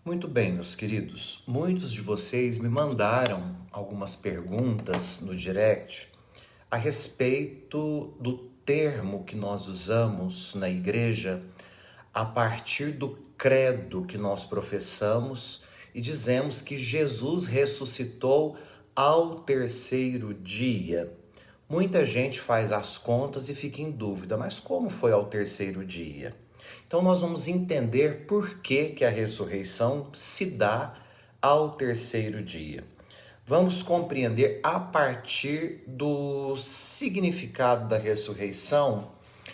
Muito bem, meus queridos. Muitos de vocês me mandaram algumas perguntas no direct a respeito do termo que nós usamos na igreja a partir do credo que nós professamos e dizemos que Jesus ressuscitou ao terceiro dia. Muita gente faz as contas e fica em dúvida, mas como foi ao terceiro dia? Então nós vamos entender por que a ressurreição se dá ao terceiro dia. Vamos compreender a partir do significado da ressurreição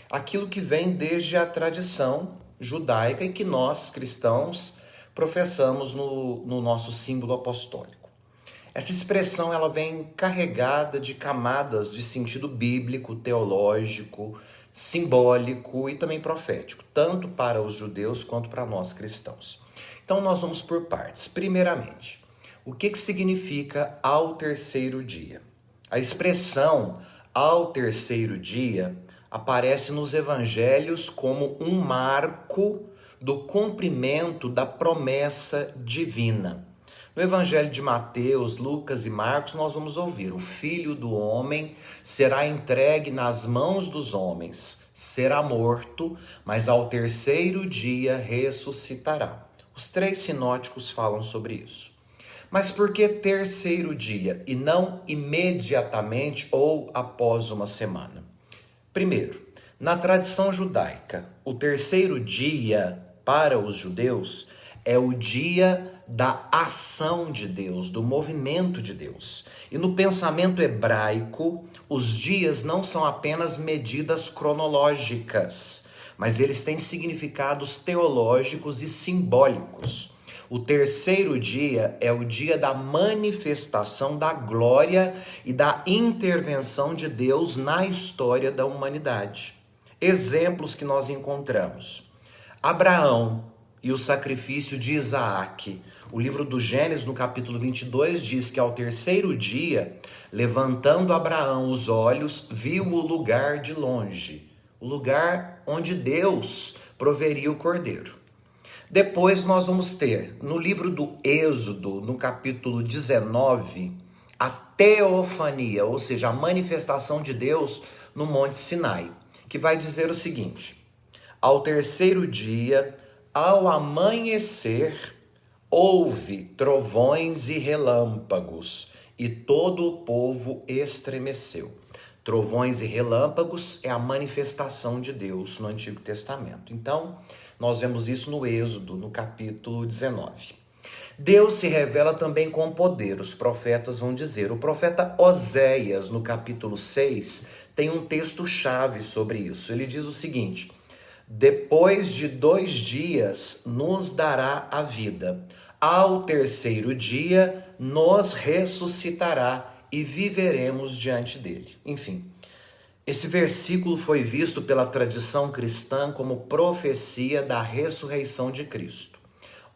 aquilo que vem desde a tradição judaica e que nós, cristãos, professamos no nosso símbolo apostólico. Essa expressão ela vem carregada de camadas de sentido bíblico, teológico, simbólico e também profético, tanto para os judeus quanto para nós cristãos. Então nós vamos por partes. Primeiramente, o que significa ao terceiro dia? A expressão ao terceiro dia aparece nos evangelhos como um marco do cumprimento da promessa divina. No Evangelho de Mateus, Lucas e Marcos, nós vamos ouvir: o Filho do Homem será entregue nas mãos dos homens, será morto, mas ao terceiro dia ressuscitará. Os três sinóticos falam sobre isso. Mas por que terceiro dia e não imediatamente ou após uma semana? Primeiro, na tradição judaica, o terceiro dia para os judeus é o dia da ação de Deus, do movimento de Deus. E no pensamento hebraico, os dias não são apenas medidas cronológicas, mas eles têm significados teológicos e simbólicos. O terceiro dia é o dia da manifestação da glória e da intervenção de Deus na história da humanidade. Exemplos que nós encontramos: Abraão e o sacrifício de Isaac. O livro do Gênesis, no capítulo 22, diz que ao terceiro dia, levantando Abraão os olhos, viu o lugar de longe, o lugar onde Deus proveria o cordeiro. Depois nós vamos ter, no livro do Êxodo, no capítulo 19, a teofania, ou seja, a manifestação de Deus no Monte Sinai, que vai dizer o seguinte: ao terceiro dia, ao amanhecer, houve trovões e relâmpagos, e todo o povo estremeceu. Trovões e relâmpagos é a manifestação de Deus no Antigo Testamento. Então, nós vemos isso no Êxodo, no capítulo 19. Deus se revela também com poder, os profetas vão dizer. O profeta Oséias, no capítulo 6, tem um texto-chave sobre isso. Ele diz o seguinte: depois de 2 dias nos dará a vida, ao terceiro dia nos ressuscitará e viveremos diante dele. Enfim, esse versículo foi visto pela tradição cristã como profecia da ressurreição de Cristo.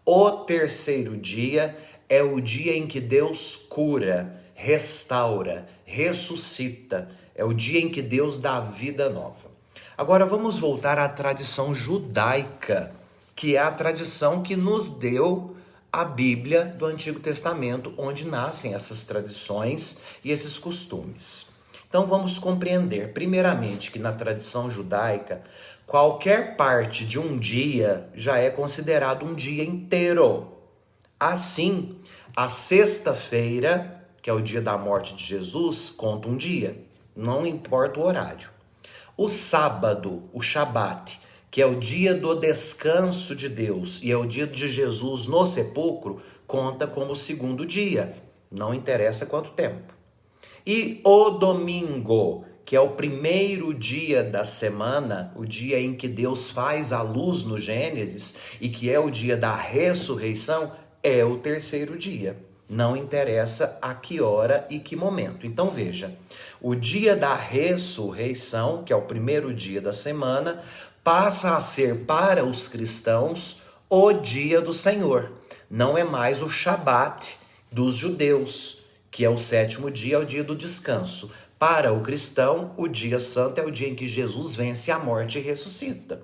O terceiro dia é o dia em que Deus cura, restaura, ressuscita. É o dia em que Deus dá vida nova. Agora vamos voltar à tradição judaica, que é a tradição que nos deu a Bíblia do Antigo Testamento, onde nascem essas tradições e esses costumes. Então vamos compreender, primeiramente, que na tradição judaica, qualquer parte de um dia já é considerado um dia inteiro. Assim, a sexta-feira, que é o dia da morte de Jesus, conta um dia, não importa o horário. O sábado, o Shabat, que é o dia do descanso de Deus e é o dia de Jesus no sepulcro, conta como o segundo dia, não interessa quanto tempo. E o domingo, que é o primeiro dia da semana, o dia em que Deus faz a luz no Gênesis e que é o dia da ressurreição, é o terceiro dia. Não interessa a que hora e que momento. Então veja, o dia da ressurreição, que é o primeiro dia da semana, passa a ser para os cristãos o dia do Senhor. Não é mais o Shabat dos judeus, que é o sétimo dia, é o dia do descanso. Para o cristão, o dia santo é o dia em que Jesus vence a morte e ressuscita.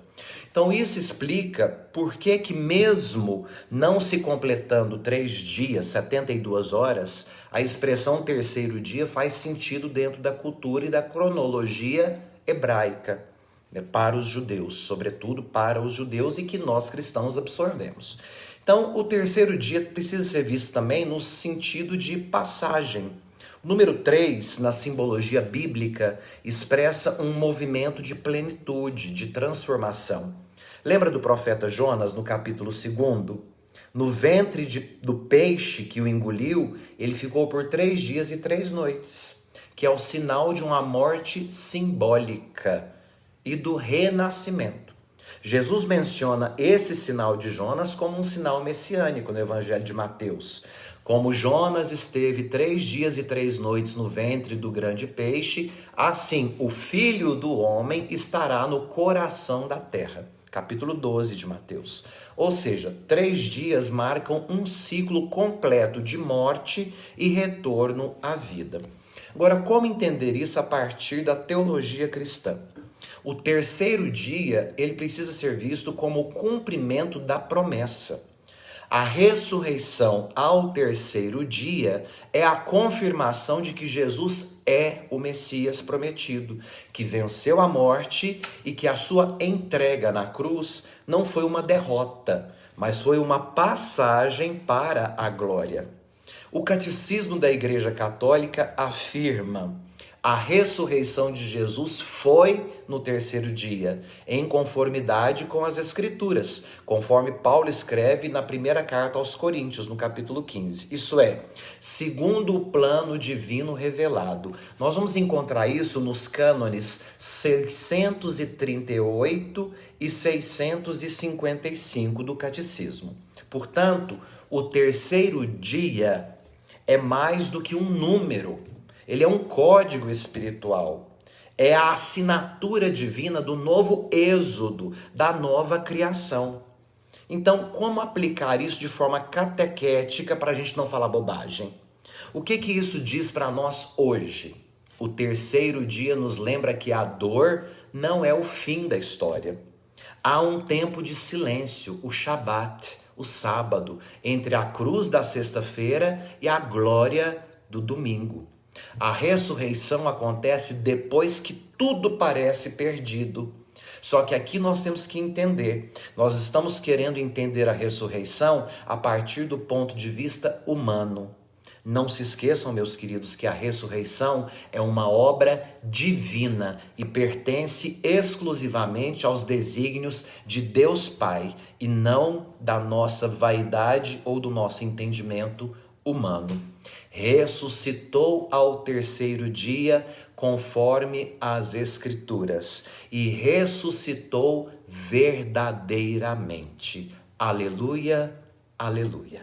Então isso explica por que mesmo não se completando 3 dias, 72 horas, a expressão terceiro dia faz sentido dentro da cultura e da cronologia hebraica, né, para os judeus, sobretudo para os judeus, e que nós cristãos absorvemos. Então o terceiro dia precisa ser visto também no sentido de passagem. O número 3, na simbologia bíblica, expressa um movimento de plenitude, de transformação. Lembra do profeta Jonas no capítulo 2? No ventre do peixe que o engoliu, ele ficou por 3 dias e 3 noites, que é o sinal de uma morte simbólica e do renascimento. Jesus menciona esse sinal de Jonas como um sinal messiânico no Evangelho de Mateus. Como Jonas esteve 3 dias e 3 noites no ventre do grande peixe, assim o Filho do Homem estará no coração da terra. Capítulo 12 de Mateus. Ou seja, 3 dias marcam um ciclo completo de morte e retorno à vida. Agora, como entender isso a partir da teologia cristã? O terceiro dia, ele precisa ser visto como o cumprimento da promessa. A ressurreição ao terceiro dia é a confirmação de que Jesus é o Messias prometido, que venceu a morte e que a sua entrega na cruz não foi uma derrota, mas foi uma passagem para a glória. O Catecismo da Igreja Católica afirma: a ressurreição de Jesus foi no terceiro dia, em conformidade com as Escrituras, conforme Paulo escreve na primeira carta aos Coríntios, no capítulo 15. Isso é, segundo o plano divino revelado. Nós vamos encontrar isso nos cânones 638 e 655 do Catecismo. Portanto, o terceiro dia é mais do que um número. Ele é um código espiritual. É a assinatura divina do novo êxodo, da nova criação. Então, como aplicar isso de forma catequética para a gente não falar bobagem? O que isso diz para nós hoje? O terceiro dia nos lembra que a dor não é o fim da história. Há um tempo de silêncio, o Shabat, o sábado, entre a cruz da sexta-feira e a glória do domingo. A ressurreição acontece depois que tudo parece perdido. Só que aqui nós temos que entender, nós estamos querendo entender a ressurreição a partir do ponto de vista humano. Não se esqueçam, meus queridos, que a ressurreição é uma obra divina e pertence exclusivamente aos desígnios de Deus Pai e não da nossa vaidade ou do nosso entendimento humano. Ressuscitou ao terceiro dia, conforme as Escrituras, e ressuscitou verdadeiramente. Aleluia, aleluia.